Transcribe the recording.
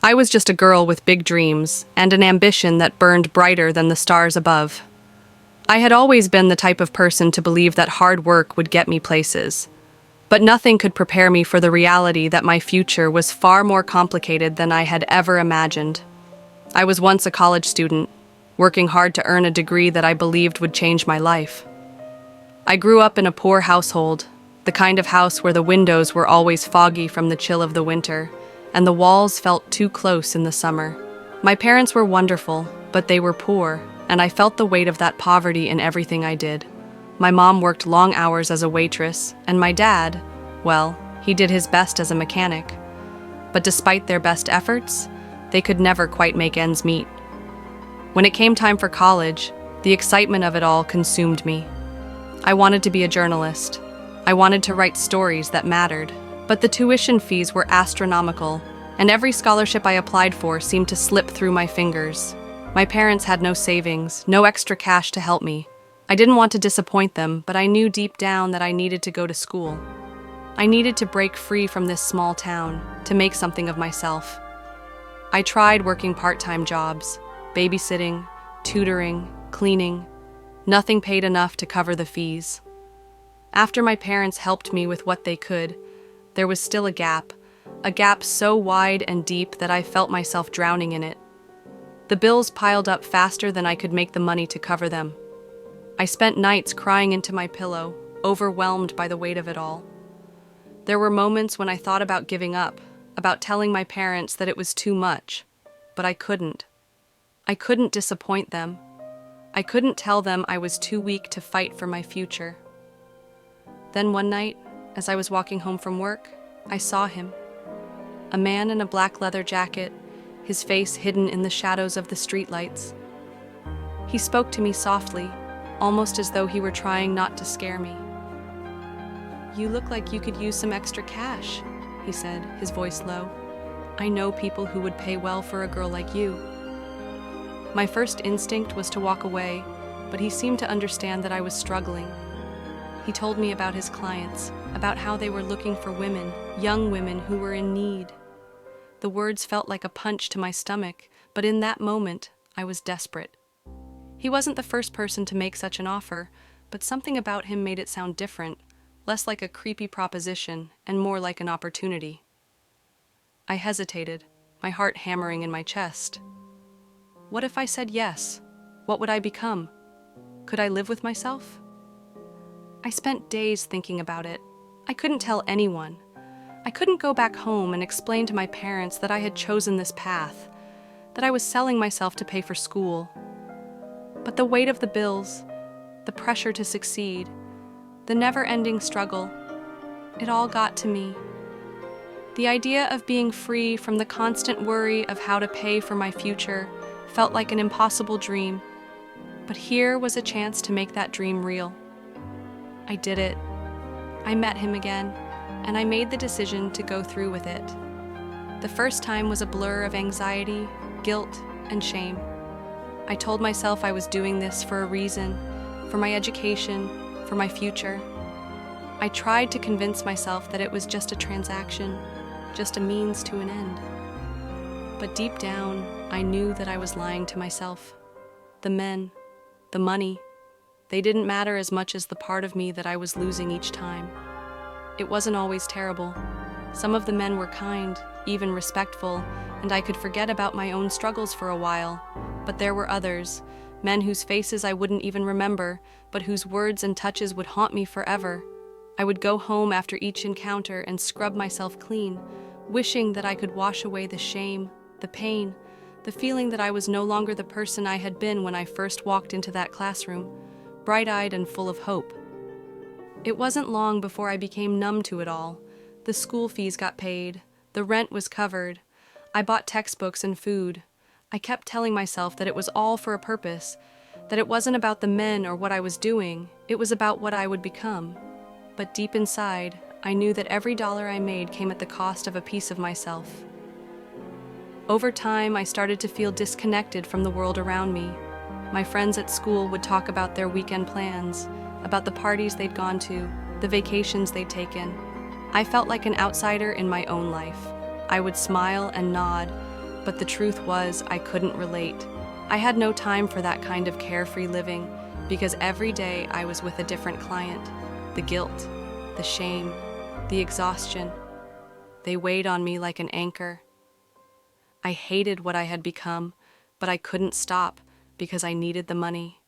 I was just a girl with big dreams and an ambition that burned brighter than the stars above. I had always been the type of person to believe that hard work would get me places. But nothing could prepare me for the reality that my future was far more complicated than I had ever imagined. I was once a college student, working hard to earn a degree that I believed would change my life. I grew up in a poor household, the kind of house where the windows were always foggy from the chill of the winter, and the walls felt too close in the summer. My parents were wonderful, but they were poor, and I felt the weight of that poverty in everything I did. My mom worked long hours as a waitress, and my dad, well, he did his best as a mechanic. But despite their best efforts, they could never quite make ends meet. When it came time for college, the excitement of it all consumed me. I wanted to be a journalist. I wanted to write stories that mattered, but the tuition fees were astronomical, and every scholarship I applied for seemed to slip through my fingers. My parents had no savings, no extra cash to help me. I didn't want to disappoint them, but I knew deep down that I needed to go to school. I needed to break free from this small town, to make something of myself. I tried working part-time jobs, babysitting, tutoring, cleaning. Nothing paid enough to cover the fees. After my parents helped me with what they could, there was still a gap so wide and deep that I felt myself drowning in it. The bills piled up faster than I could make the money to cover them. I spent nights crying into my pillow, overwhelmed by the weight of it all. There were moments when I thought about giving up, about telling my parents that it was too much, but I couldn't. I couldn't disappoint them. I couldn't tell them I was too weak to fight for my future. Then one night, as I was walking home from work, I saw him. A man in a black leather jacket, his face hidden in the shadows of the streetlights. He spoke to me softly, almost as though he were trying not to scare me. "You look like you could use some extra cash," he said, his voice low. "I know people who would pay well for a girl like you." My first instinct was to walk away, but he seemed to understand that I was struggling. He told me about his clients, about how they were looking for women, young women who were in need. The words felt like a punch to my stomach, but in that moment, I was desperate. He wasn't the first person to make such an offer, but something about him made it sound different, less like a creepy proposition and more like an opportunity. I hesitated, my heart hammering in my chest. What if I said yes? What would I become? Could I live with myself? I spent days thinking about it. I couldn't tell anyone. I couldn't go back home and explain to my parents that I had chosen this path, that I was selling myself to pay for school. But the weight of the bills, the pressure to succeed, the never-ending struggle, it all got to me. The idea of being free from the constant worry of how to pay for my future felt like an impossible dream, but here was a chance to make that dream real. I did it. I met him again, and I made the decision to go through with it. The first time was a blur of anxiety, guilt, and shame. I told myself I was doing this for a reason, for my education, for my future. I tried to convince myself that it was just a transaction, just a means to an end. But deep down, I knew that I was lying to myself. The men, the money, they didn't matter as much as the part of me that I was losing each time. It wasn't always terrible. Some of the men were kind, even respectful, and I could forget about my own struggles for a while. But there were others, men whose faces I wouldn't even remember, but whose words and touches would haunt me forever. I would go home after each encounter and scrub myself clean, wishing that I could wash away the shame, the pain, the feeling that I was no longer the person I had been when I first walked into that classroom, bright-eyed and full of hope. It wasn't long before I became numb to it all. The school fees got paid, the rent was covered, I bought textbooks and food. I kept telling myself that it was all for a purpose, that it wasn't about the men or what I was doing, it was about what I would become. But deep inside, I knew that every dollar I made came at the cost of a piece of myself. Over time, I started to feel disconnected from the world around me. My friends at school would talk about their weekend plans, about the parties they'd gone to, the vacations they'd taken. I felt like an outsider in my own life. I would smile and nod, But the truth was, I couldn't relate. I had no time for that kind of carefree living because every day I was with a different client. The guilt, the shame, the exhaustion, they weighed on me like an anchor. I hated what I had become, but I couldn't stop because I needed the money.